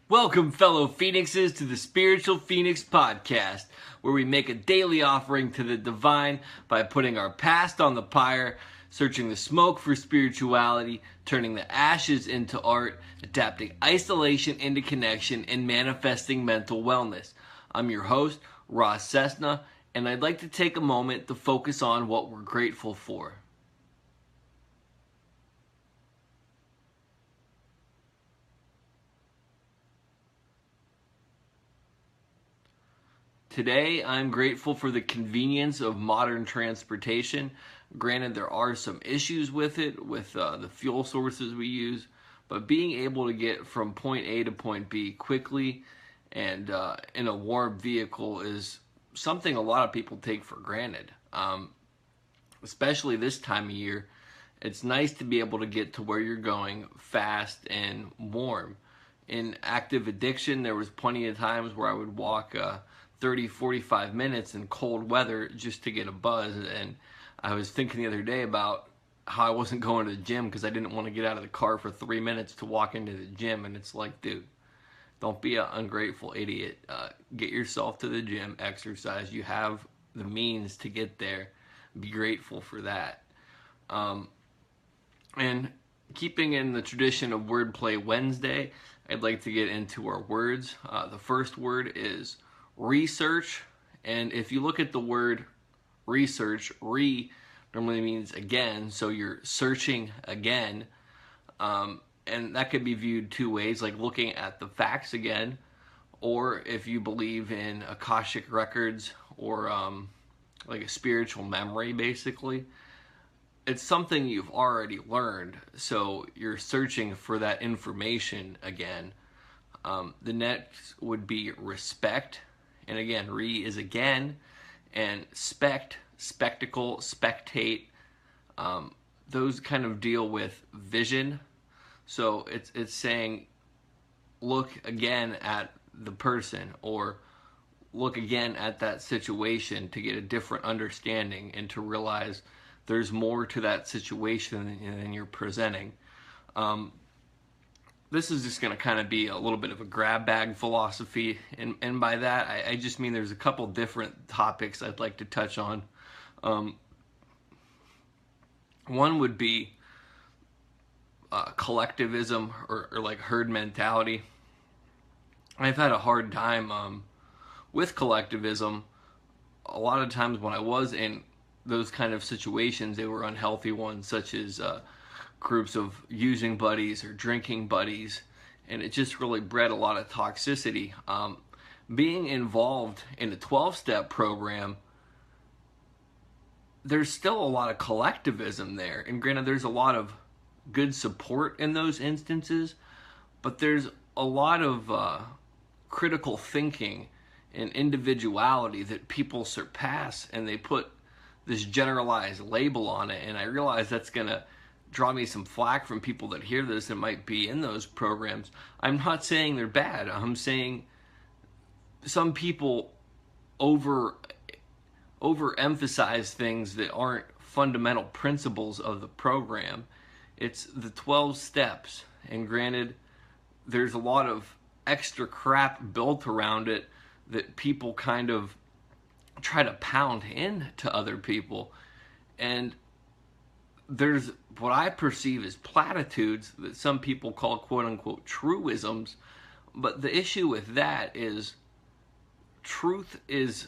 Welcome, fellow Phoenixes, to the Spiritual Phoenix Podcast, where we make a daily offering to the divine by putting our past on the pyre, searching the smoke for spirituality, turning the ashes into art, adapting isolation into connection, and manifesting mental wellness. I'm your host, Ross Cessna, and I'd like to take a moment to focus on what we're grateful for. Today, I'm grateful for the convenience of modern transportation. Granted, there are some issues with it, with the fuel sources we use, but being able to get from point A to point B quickly and in a warm vehicle is something a lot of people take for granted. Especially this time of year, it's nice to be able to get to where you're going fast and warm. In active addiction, there was plenty of times where I would walk 30, 45 minutes in cold weather just to get a buzz. And I was thinking the other day about how I wasn't going to the gym because I didn't want to get out of the car for 3 minutes to walk into the gym. And it's like, dude, don't be an ungrateful idiot. Get yourself to the gym, exercise. You have the means to get there. Be grateful for that. And keeping in the tradition of Wordplay Wednesday, I'd like to get into our words. The first word is research. And if you look at the word research, normally means again, so you're searching again. And that could be viewed two ways, like looking at the facts again, or if you believe in Akashic records or like a spiritual memory, basically. It's something you've already learned, so you're searching for that information again. The next would be respect, and again, is again, and spectacle, spectate. Those kind of deal with vision. So it's saying, look again at the person, or look again at that situation to get a different understanding and to realize there's more to that situation than you're presenting. This is just going to kind of be a little bit of a grab bag philosophy, and by that I just mean there's a couple different topics I'd like to touch on. One would be collectivism or like herd mentality. I've had a hard time with collectivism. A lot of times when I was in those kind of situations, they were unhealthy ones, such as groups of using buddies or drinking buddies, and it just really bred a lot of toxicity. Being involved in a 12-step program, there's still a lot of collectivism there, and granted there's a lot of good support in those instances, but there's a lot of critical thinking and individuality that people surpass, and they put this generalized label on it. And I realize that's going to draw me some flack from people that hear this and might be in those programs. I'm not saying they're bad. I'm saying some people overemphasize things that aren't fundamental principles of the program. It's the 12 steps, and granted, there's a lot of extra crap built around it that people kind of try to pound in to other people. And there's what I perceive as platitudes that some people call quote-unquote truisms. But the issue with that is truth is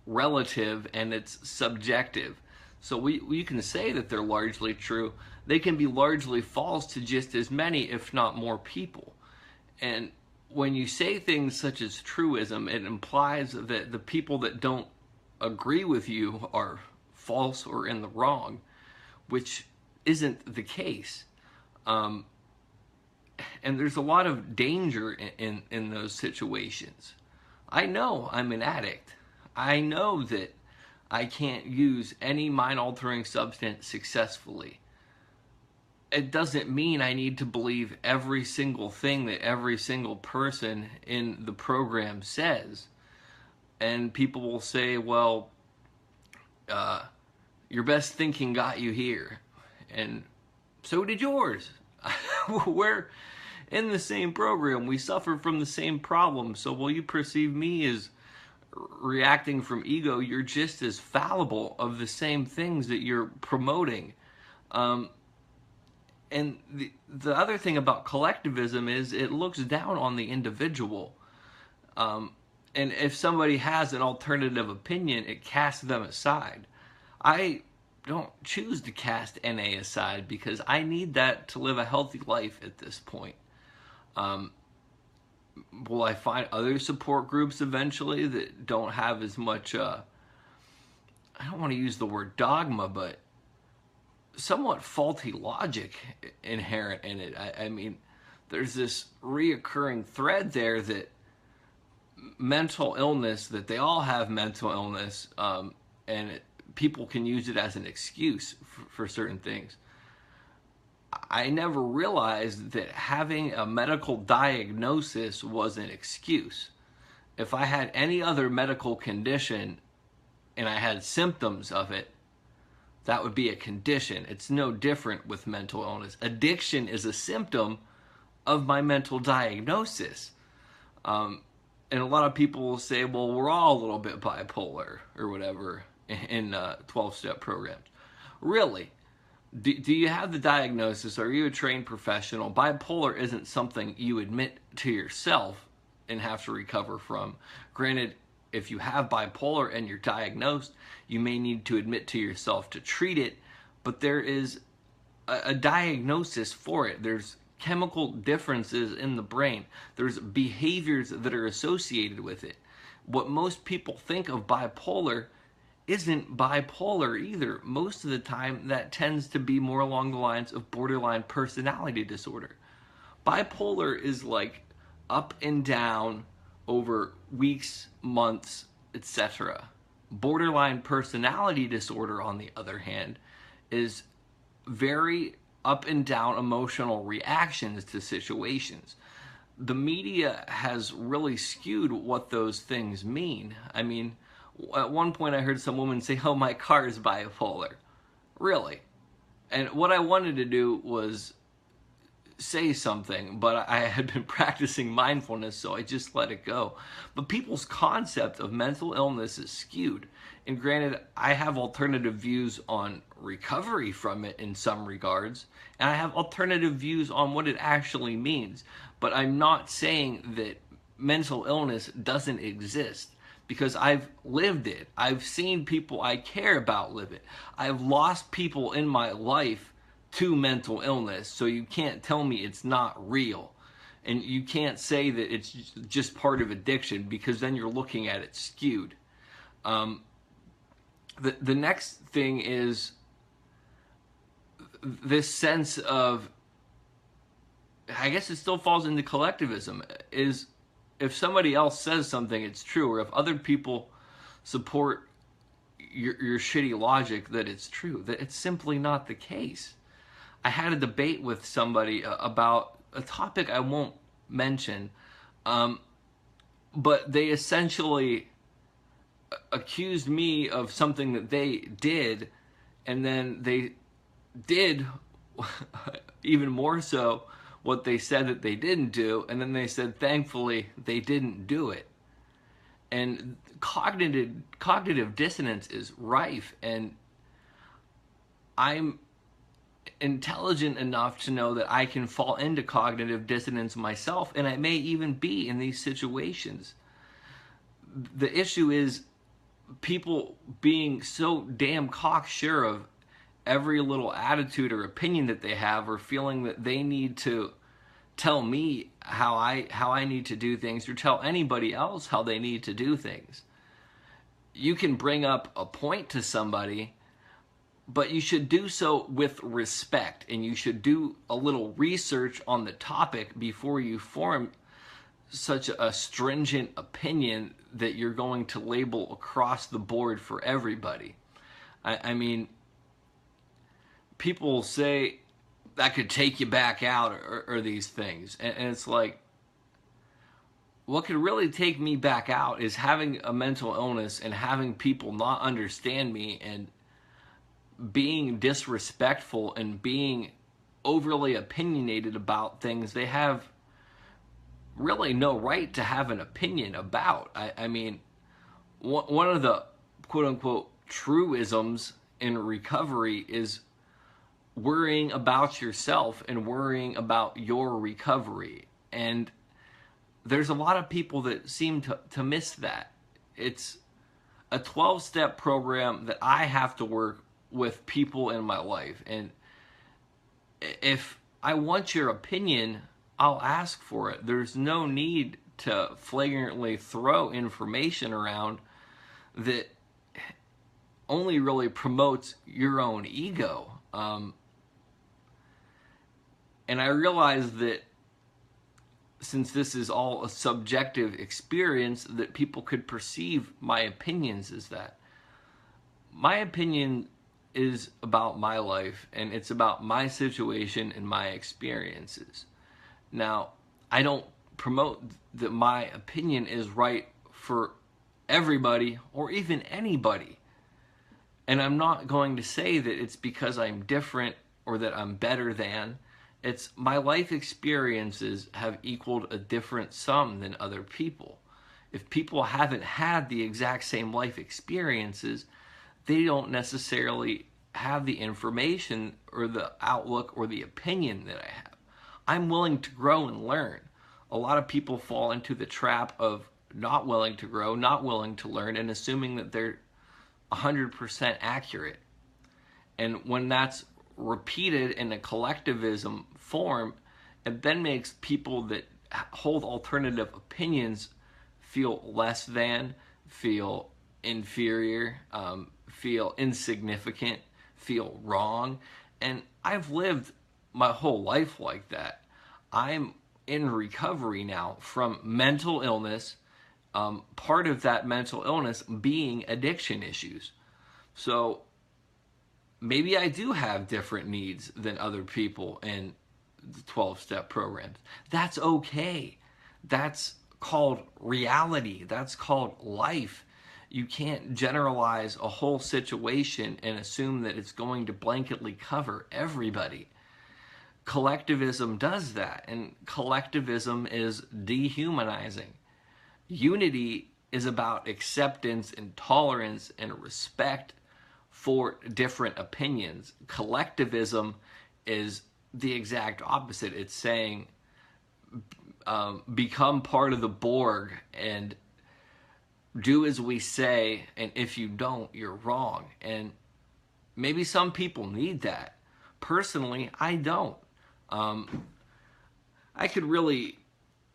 relative and it's subjective. So we can say that they're largely true. They can be largely false to just as many, if not more people. And when you say things such as truism, it implies that the people that don't agree with you are false or in the wrong, which isn't the case. And there's a lot of danger in those situations. I know I'm an addict. I know that I can't use any mind-altering substance successfully. It doesn't mean I need to believe every single thing that every single person in the program says. And people will say, well, your best thinking got you here. And so did yours. in the same program. We suffer from the same problem. So while you perceive me as reacting from ego, you're just as fallible of the same things that you're promoting. And the other thing about collectivism is it looks down on the individual. And if somebody has an alternative opinion, it casts them aside. I don't choose to cast NA aside because I need that to live a healthy life at this point. Will I find other support groups eventually that don't have as much, I don't want to use the word dogma, but somewhat faulty logic inherent in it. I mean, there's this reoccurring thread there that mental illness, that they all have mental illness, and people can use it as an excuse for certain things. I never realized that having a medical diagnosis was an excuse. If I had any other medical condition and I had symptoms of it, that would be a condition. It's no different with mental illness. Addiction is a symptom of my mental diagnosis. And a lot of people will say, well, we're all a little bit bipolar or whatever in 12-step programs. Really? Do you have the diagnosis? Are you a trained professional? Bipolar isn't something you admit to yourself and have to recover from. Granted, if you have bipolar and you're diagnosed, you may need to admit to yourself to treat it, but there is a diagnosis for it. There's chemical differences in the brain. There's behaviors that are associated with it. What most people think of bipolar isn't bipolar either. Most of the time, that tends to be more along the lines of borderline personality disorder. Bipolar is like up and down over weeks, months, etc. Borderline personality disorder, on the other hand, is very up and down emotional reactions to situations. The media has really skewed what those things mean. I mean, at one point I heard some woman say, oh, my car is bipolar. Really? And what I wanted to do was say something, but I had been practicing mindfulness, so I just let it go. But people's concept of mental illness is skewed. And granted, I have alternative views on recovery from it in some regards, and I have alternative views on what it actually means. But I'm not saying that mental illness doesn't exist, because I've lived it. I've seen people I care about live it. I've lost people in my life to mental illness, so you can't tell me it's not real. And you can't say that it's just part of addiction, because then you're looking at it skewed. The next thing is this sense of, I guess it still falls into collectivism, is if somebody else says something, it's true, or if other people support your shitty logic that it's true, that it's simply not the case. I had a debate with somebody about a topic I won't mention, but they essentially accused me of something that they did, and then they did even more so what they said that they didn't do, and then they said, thankfully, they didn't do it. And cognitive dissonance is rife, and I'm intelligent enough to know that I can fall into cognitive dissonance myself, and I may even be in these situations. The issue is people being so damn cocksure of every little attitude or opinion that they have, or feeling that they need to tell me how I need to do things, or tell anybody else how they need to do things. You can bring up a point to somebody, but you should do so with respect, and you should do a little research on the topic before you form such a stringent opinion that you're going to label across the board for everybody. I mean, people say that could take you back out, or these things, and it's like, what could really take me back out is having a mental illness and having people not understand me and being disrespectful and being overly opinionated about things. They have really no right to have an opinion about. I mean, one of the quote-unquote truisms in recovery is worrying about yourself and worrying about your recovery. And there's a lot of people that seem to miss that. It's a 12-step program that I have to work with people in my life. And if I want your opinion, I'll ask for it. There's no need to flagrantly throw information around that only really promotes your own ego. And I realize that since this is all a subjective experience, that people could perceive my opinions as that. My opinion is about my life, and it's about my situation and my experiences. Now, I don't promote that my opinion is right for everybody or even anybody. And I'm not going to say that it's because I'm different or that I'm better than. It's my life experiences have equaled a different sum than other people. If people haven't had the exact same life experiences, they don't necessarily have the information or the outlook or the opinion that I have. I'm willing to grow and learn. A lot of people fall into the trap of not willing to grow, not willing to learn, and assuming that they're 100% accurate. And when that's repeated in a collectivism form, it then makes people that hold alternative opinions feel less than, feel inferior, feel insignificant, feel wrong. And I've lived my whole life like that. I'm in recovery now from mental illness, part of that mental illness being addiction issues. So maybe I do have different needs than other people in the 12-step programs. That's okay. That's called reality. That's called life. You can't generalize a whole situation and assume that it's going to blanketly cover everybody. Collectivism does that, and collectivism is dehumanizing. Unity is about acceptance and tolerance and respect for different opinions. Collectivism is the exact opposite. It's saying become part of the Borg and do as we say, and if you don't, you're wrong. And maybe some people need that. Personally, I don't. I could really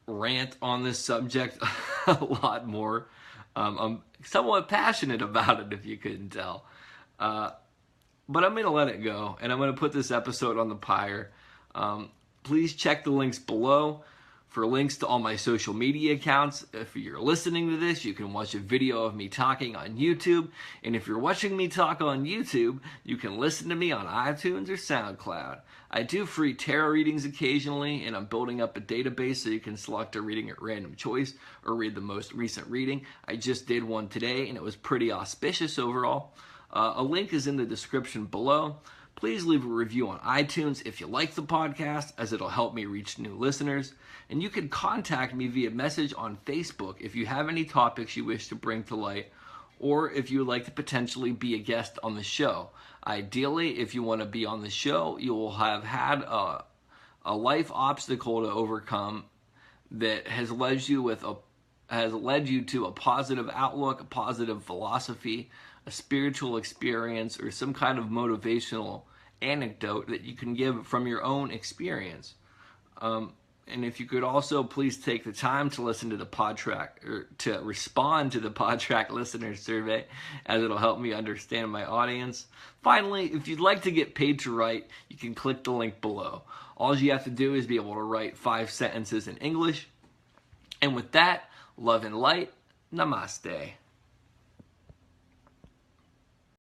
rant on this subject a lot more. I'm somewhat passionate about it, if you couldn't tell. But I'm going to let it go, and I'm going to put this episode on the pyre. Please check the links below for links to all my social media accounts. If you're listening to this, you can watch a video of me talking on YouTube. And if you're watching me talk on YouTube, you can listen to me on iTunes or SoundCloud. I do free tarot readings occasionally, and I'm building up a database so you can select a reading at random choice or read the most recent reading. I just did one today, and it was pretty auspicious overall. A link is in the description below. Please leave a review on iTunes if you like the podcast, as it'll help me reach new listeners. And you can contact me via message on Facebook if you have any topics you wish to bring to light, or if you would like to potentially be a guest on the show. Ideally, if you want to be on the show, you will have had a life obstacle to overcome that has led you to a positive outlook, a positive philosophy, a spiritual experience, or some kind of motivational anecdote that you can give from your own experience. And if you could also please take the time to listen to the PodTrack, or to respond to the PodTrack listener survey, as it'll help me understand my audience. Finally, if you'd like to get paid to write, you can click the link below. All you have to do is be able to write 5 sentences in English. And with that, love and light, namaste.